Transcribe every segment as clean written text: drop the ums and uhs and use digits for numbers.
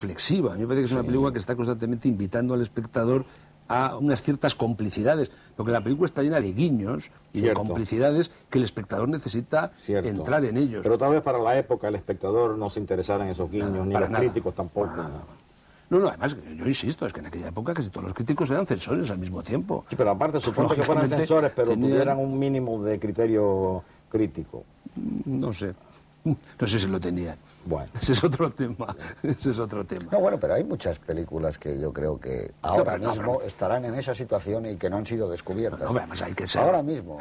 reflexiva. A mí me parece que es una película que está constantemente invitando al espectador a unas ciertas complicidades, porque la película está llena de guiños y de complicidades que el espectador necesita entrar en ellos. Pero tal vez para la época el espectador no se interesara en esos guiños, ni los críticos tampoco. No, además, yo insisto, es que en aquella época casi todos los críticos eran censores al mismo tiempo. Sí, pero aparte supongo que fueran censores, pero tuvieran un mínimo de criterio crítico. No sé si lo tenían. Bueno. Ese es otro tema. No, bueno, pero hay muchas películas que yo creo que ahora mismo estarán en esa situación y que no han sido descubiertas. No, además hay que ser... Ahora mismo,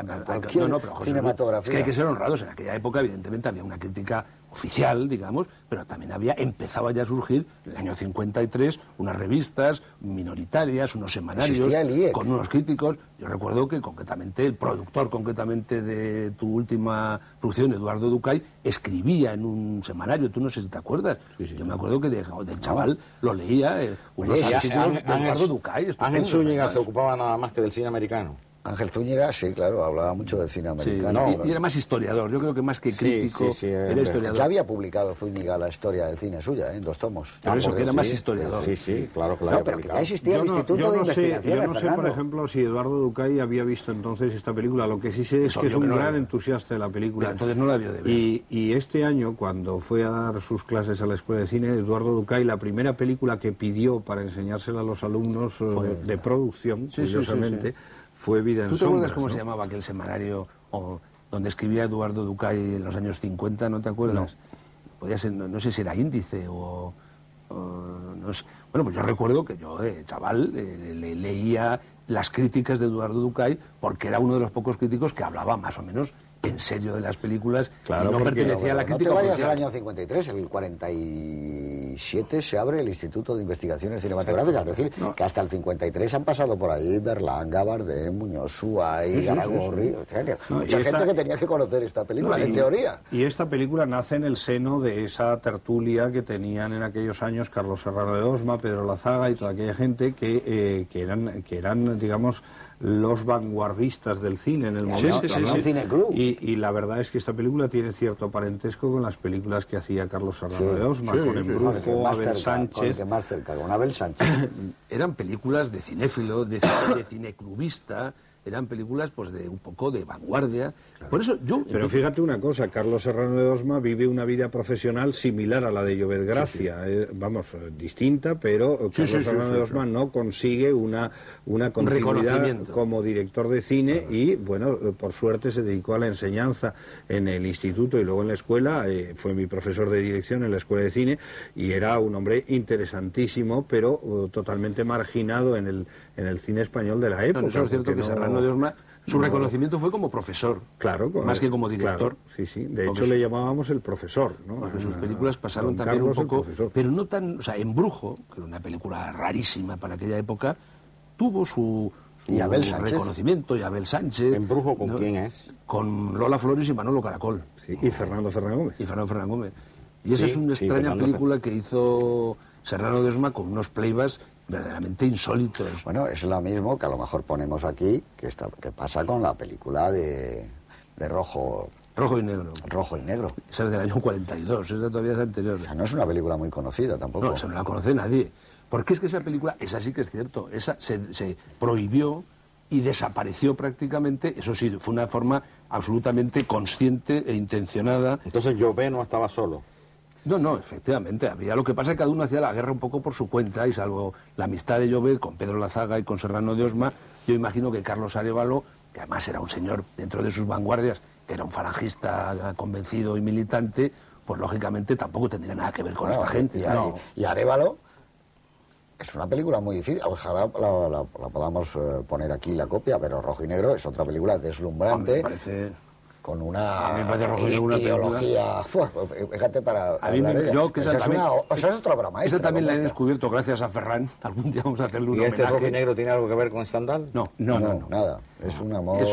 cinematografía. Es que hay que ser honrados. En aquella época, evidentemente, había una crítica oficial, digamos, pero también empezaba ya a surgir, en el año 53, unas revistas minoritarias, unos semanarios, con unos críticos. Yo recuerdo que concretamente, el productor de tu última producción, Eduardo Ducay, escribía en un semanario, tú no sé si te acuerdas. Yo me acuerdo que del chaval lo leía, unos artículos de Eduardo Ducay. Ángel Zúñiga se ocupaba nada más que del cine americano. Ángel Zúñiga, sí, claro, hablaba mucho del cine americano. Y era más historiador, yo creo que más que crítico, era historiador. Ya había publicado Zúñiga la historia del cine suya, en 2 tomos. Por eso que era más historiador. Sí, claro que la había publicado. Ya existía el Instituto de Investigación. Yo no sé, por ejemplo, si Eduardo Ducay había visto entonces esta película. Lo que sí sé es que es un gran entusiasta de la película. Pero entonces no la vio de ver. Y este año, cuando fue a dar sus clases a la Escuela de Cine, Eduardo Ducay, la primera película que pidió para enseñársela a los alumnos de producción, curiosamente, fue Vida en Sombras. ¿Tú te acuerdas cómo se llamaba aquel semanario donde escribía Eduardo Ducay en los años 50? ¿No te acuerdas? No. Podía ser, no sé si era Índice o no sé. Bueno, pues yo recuerdo que yo, chaval, leía las críticas de Eduardo Ducay porque era uno de los pocos críticos que hablaba más o menos en serio de las películas, claro, y no pertenecía a la crítica. No te vayas oficial. al año 53, el 47 se abre el Instituto de Investigaciones Cinematográficas, es decir, que hasta el 53 han pasado por ahí Berlanga, Bardem, Muñoz Suárez, Garagorri, o sea que mucha gente que tenía que conocer esta película, en teoría. Y esta película nace en el seno de esa tertulia que tenían en aquellos años Carlos Serrano de Osma, Pedro Lazaga y toda aquella gente que eran, digamos, los vanguardistas del cine en el momento. Cine Club. Y la verdad es que esta película tiene cierto parentesco con las películas que hacía Carlos Serrano de Osma, con Embrujo, Abel Sánchez. Más cerca, con Abel Sánchez. Eran películas de cinéfilo, de cineclubista, eran películas pues de un poco de vanguardia. Claro. Por eso yo... Pero fíjate una cosa, Carlos Serrano de Osma vive una vida profesional similar a la de Llobet Gracia, distinta, pero Carlos Serrano de Osma no consigue una continuidad como director de cine y, bueno, por suerte se dedicó a la enseñanza en el instituto y luego en la escuela, fue mi profesor de dirección en la escuela de cine y era un hombre interesantísimo, pero totalmente marginado en el cine español de la época. Eso es cierto que Serrano de Osma, su reconocimiento fue como profesor, más que como director. Claro, sí, de hecho le llamábamos el profesor, ¿no? Porque sus películas pasaron también un poco, pero no tan, o sea, Embrujo, que era una película rarísima para aquella época, tuvo su reconocimiento, y Abel Sánchez. ¿Embrujo con quién es? Con Lola Flores y Manolo Caracol. Sí, y Fernando Fernández Gómez. Y esa es una extraña película que hizo Serrano de Osma con unos playbacks verdaderamente insólitos. Bueno, es lo mismo que a lo mejor ponemos aquí, que pasa con la película de Rojo y Negro. Rojo y Negro. Esa es del año 42, esa todavía es anterior. O sea, no es una película muy conocida tampoco. No, se no la conoce nadie. Porque es que esa película, esa sí que es cierto, esa se prohibió y desapareció prácticamente, eso sí, fue una forma absolutamente consciente e intencionada. Entonces Llobet no estaba solo. No, efectivamente, había. Lo que pasa es que cada uno hacía la guerra un poco por su cuenta, y salvo la amistad de Llobet con Pedro Lazaga y con Serrano de Osma, yo imagino que Carlos Arévalo, que además era un señor dentro de sus vanguardias, que era un falangista convencido y militante, pues lógicamente tampoco tendría nada que ver con esta gente. Y Arévalo es una película muy difícil, ojalá la podamos poner aquí la copia, pero Rojo y Negro es otra película deslumbrante. Me parece... con una ideología, fíjate, para a mí esa es otra obra maestra. Esa también la he descubierto gracias a Ferran. Algún día vamos a hacerle un homenaje. ¿Y este Rojo y Negro tiene algo que ver con Stendhal? No, nada. Es es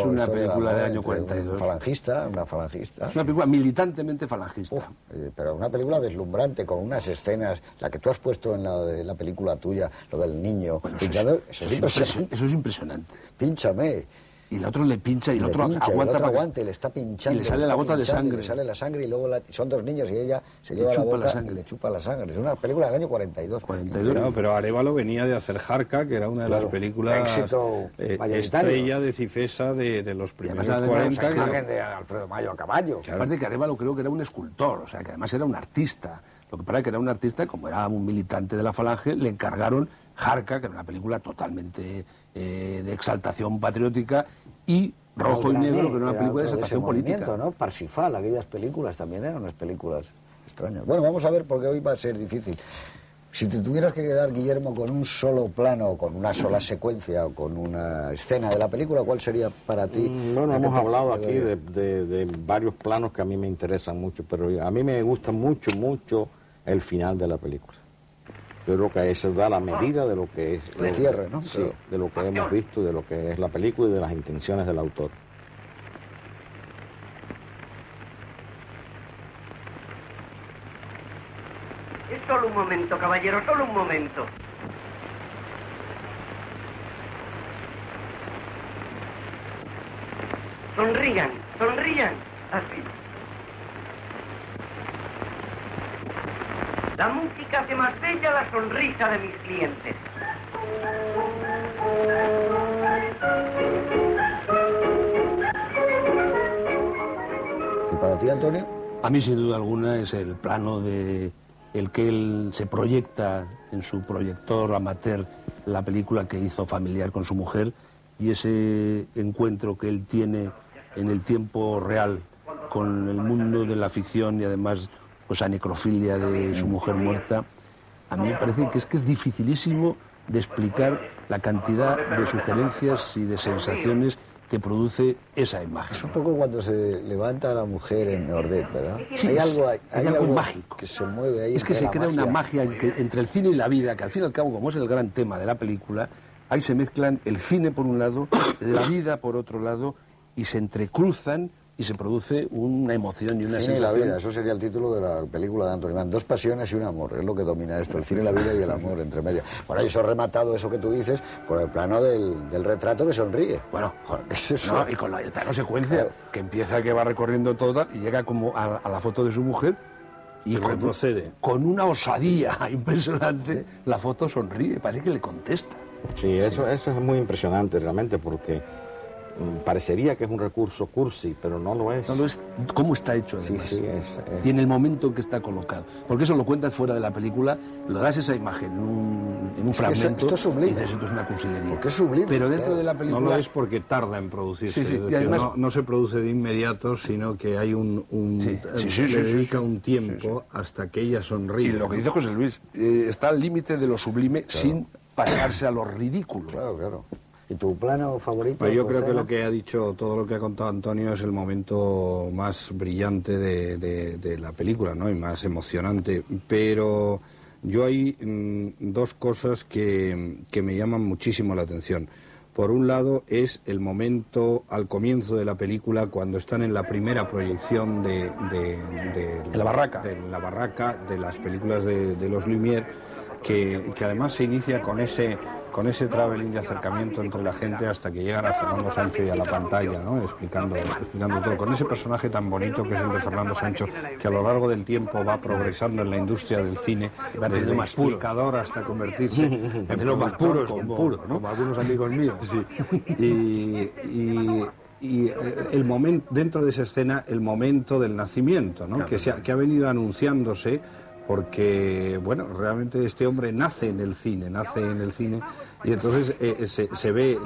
una película del año 42. Una falangista. Es una película militantemente falangista. Pero una película deslumbrante, con unas escenas, la que tú has puesto en la película tuya, lo del niño. Bueno, pinchado, eso es impresionante. Pínchame. y el otro le pincha y el otro aguanta y le está pinchando. Y le sale la gota de sangre. Le sale la sangre y luego son dos niños y ella se lleva la boca y le chupa la sangre. Es una película del año 42. No, pero Arévalo venía de hacer Jarca, que era una de las películas estrella de Cifesa de los primeros 40. La imagen de Alfredo Mayo a caballo. Aparte que Arévalo creo que era un escultor, o sea, que además era un artista. Lo que pasa es que era un artista, como era un militante de la Falange, le encargaron Jarca, que era una película totalmente de exaltación patriótica, y Rojo y Negro, que era una película de exaltación política. ¿No? Parsifal, aquellas películas también eran unas películas extrañas. Bueno, vamos a ver, porque hoy va a ser difícil. Si te tuvieras que quedar, Guillermo, con un solo plano, con una sola secuencia o con una escena de la película, ¿cuál sería para ti? Bueno, hemos hablado aquí de varios planos que a mí me interesan mucho, pero a mí me gusta mucho el final de la película. Yo creo que eso da la medida de lo que es... El cierre, ¿no? Sí, de lo que hemos visto, de lo que es la película y de las intenciones del autor. Es solo un momento, caballero, solo un momento. Sonrían, sonrían. Así. La música hace más bella la sonrisa de mis clientes. ¿Y para ti, Antonio? A mí, sin duda alguna, es el plano de el que él se proyecta en su proyector amateur la película que hizo familiar con su mujer, y ese encuentro que él tiene en el tiempo real con el mundo de la ficción y además pues a necrofilia de su mujer muerta. A mí me parece que es dificilísimo de explicar la cantidad de sugerencias y de sensaciones que produce esa imagen. Es un poco cuando se levanta la mujer en Ordet, ¿verdad? Sí, hay algo mágico. Que se mueve ahí. Es que se crea una magia entre el cine y la vida, que al fin y al cabo, como es el gran tema de la película, ahí se mezclan el cine por un lado, la vida por otro lado, y se entrecruzan y se produce una emoción y una sensación. Cine y la vida, eso sería el título de la película de Antonio Mann. Dos pasiones y un amor, es lo que domina esto, el cine y la vida y el amor entre medias. Bueno, eso rematado, eso que tú dices, por el plano del retrato que sonríe. Bueno, joder, no, y con el plano secuencia, claro, que empieza, que va recorriendo toda y llega como a la foto de su mujer y con una osadía impresionante, la foto sonríe, parece que le contesta. Sí, eso es muy impresionante realmente, porque parecería que es un recurso cursi, pero no lo es. No lo es. ¿Cómo está hecho, además? Sí, Y en el momento en que está colocado. Porque eso lo cuentas fuera de la película, lo das esa imagen en un fragmento. Esto es sublime. Y dices, esto es una cursilería. Porque es sublime. Pero dentro de la película... No lo es porque tarda en producirse. Sí, es decir, además... no se produce de inmediato, sino que hay le dedica un tiempo hasta que ella sonríe. Y lo que dice José Luis, está al límite de lo sublime, claro, sin pasarse a lo ridículo. Claro, claro. ¿Y tu plano favorito? Pues yo creo que lo que ha dicho, todo lo que ha contado Antonio es el momento más brillante de la película, ¿no? Y más emocionante. Pero yo hay dos cosas que me llaman muchísimo la atención. Por un lado es el momento al comienzo de la película, cuando están en la primera proyección de la barraca. De la barraca, de las películas de los Lumière, que además se inicia con ese traveling de acercamiento entre la gente hasta que llegan a Fernando Sancho y a la pantalla, ¿no? explicando todo, con ese personaje tan bonito que es el de Fernando Sancho, que a lo largo del tiempo va progresando en la industria del cine, desde más explicador hasta convertirse en los más puros, puro, ¿no? Como algunos amigos míos. Sí. Y el momento, dentro de esa escena, el momento del nacimiento, ¿no? Claro, que ha venido anunciándose, porque, bueno, realmente este hombre nace en el cine, y entonces se ve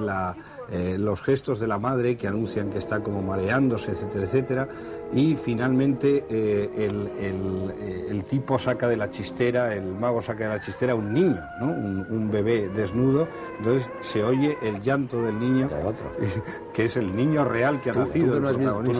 los gestos de la madre que anuncian que está como mareándose, etcétera, etcétera, y finalmente el tipo saca de la chistera, el mago saca de la chistera un niño, ¿no? Un bebé desnudo, entonces se oye el llanto del niño, que es el niño real que ha nacido. Tú no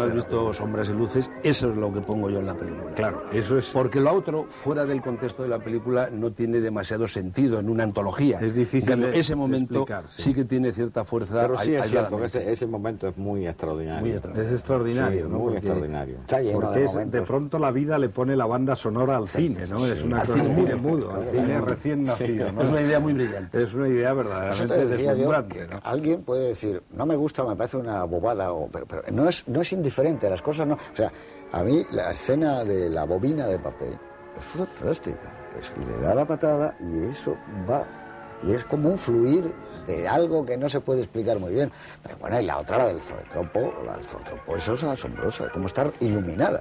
has visto Sombras y Luces, eso es lo que pongo yo en la película. Claro, eso es... Porque lo otro fue fuera del contexto de la película no tiene demasiado sentido en una antología. Es difícil de ese momento explicar, sí que tiene cierta fuerza. Pero sí es cierto que ese momento es muy extraordinario. Es extraordinario, sí, ¿no? Muy extraordinario. Porque de pronto la vida le pone la banda sonora al cine, ¿no? Es una cosa de cine mudo, al cine recién nacido, ¿no? Es una idea muy brillante. Es una idea verdaderamente deslumbrante, ¿no? Alguien puede decir, no me gusta, me parece una bobada, pero no es indiferente, las cosas no... O sea, a mí la escena de la bobina de papel es fantástica. Y le da la patada y eso va... Y es como un fluir de algo que no se puede explicar muy bien. Pero bueno, y la otra, la del zoetropo, eso es asombrosa, como estar iluminada.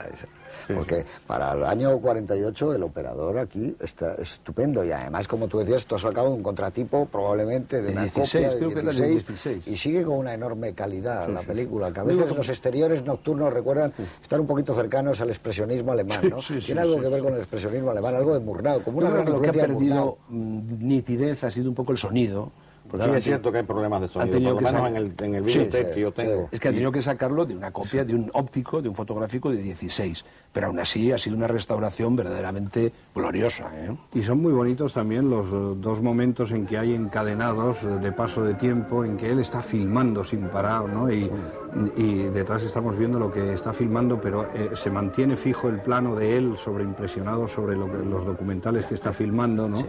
Porque para el año 48 el operador aquí está estupendo. Y además, como tú decías, esto ha sacado un contratipo probablemente de una 16, copia de 16. Y sigue con una enorme calidad la película, que a veces los exteriores nocturnos recuerdan estar un poquito cercanos al expresionismo alemán, ¿no? Tiene algo que ver con el expresionismo alemán, algo de Murnau, como una gran influencia de Murnau. Lo que ha perdido nitidez ha sido un poco el sonido. Sí, es cierto que hay problemas de sonido, por lo menos en el videotape que yo tengo. Es que ha tenido que sacarlo de una copia de un óptico, de un fotográfico de 16. Pero aún así ha sido una restauración verdaderamente gloriosa, ¿eh? Y son muy bonitos también los dos momentos en que hay encadenados de paso de tiempo, en que él está filmando sin parar, ¿no? Y detrás estamos viendo lo que está filmando, pero se mantiene fijo el plano de él sobreimpresionado sobre los documentales que está filmando, ¿no?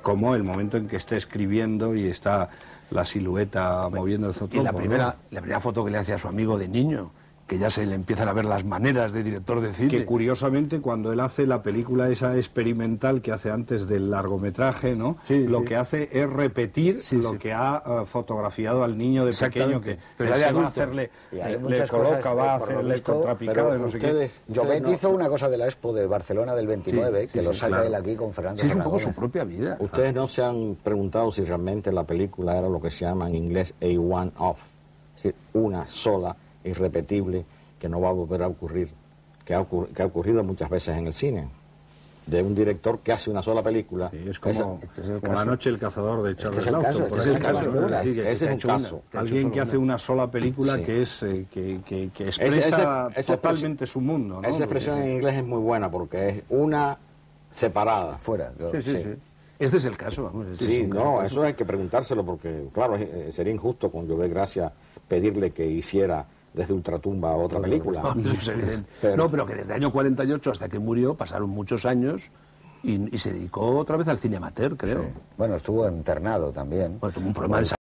Como el momento en que está escribiendo y está la silueta moviendo el zotropo. Y la primera foto que le hace a su amigo de niño, que ya se le empiezan a ver las maneras de director de cine. Que curiosamente cuando él hace la película esa experimental que hace antes del largometraje, ¿no? Lo que hace es repetir lo que ha fotografiado al niño de pequeño, que pero él va a hacerle, le coloca, va a hacerle el contrapicado y no sé qué. Llobet hizo una cosa de la Expo de Barcelona del 29, que lo saca él aquí con Fernando. Sí, es un poco su propia vida. Ustedes no se han preguntado si realmente la película era lo que se llama en inglés a one-off, es decir, una sola, irrepetible, que no va a volver a ocurrir, que ha ocurrido muchas veces en el cine, de un director que hace una sola película. Sí, es como La noche el cazador de Charles Laughton. Ese es un caso. Alguien que hace una sola película que expresa totalmente su mundo, ¿no? Esa expresión en inglés es muy buena porque es una separada. Fuera, claro. Sí. Este es el caso, vamos. Eso hay que preguntárselo porque, claro, sería injusto con Llobet Gracia pedirle que hiciera desde Ultratumba otra película. No, es evidente. Pero que desde el año 48 hasta que murió pasaron muchos años y se dedicó otra vez al cine amateur, creo. Sí. Bueno, estuvo internado también. Bueno, tuvo un problema de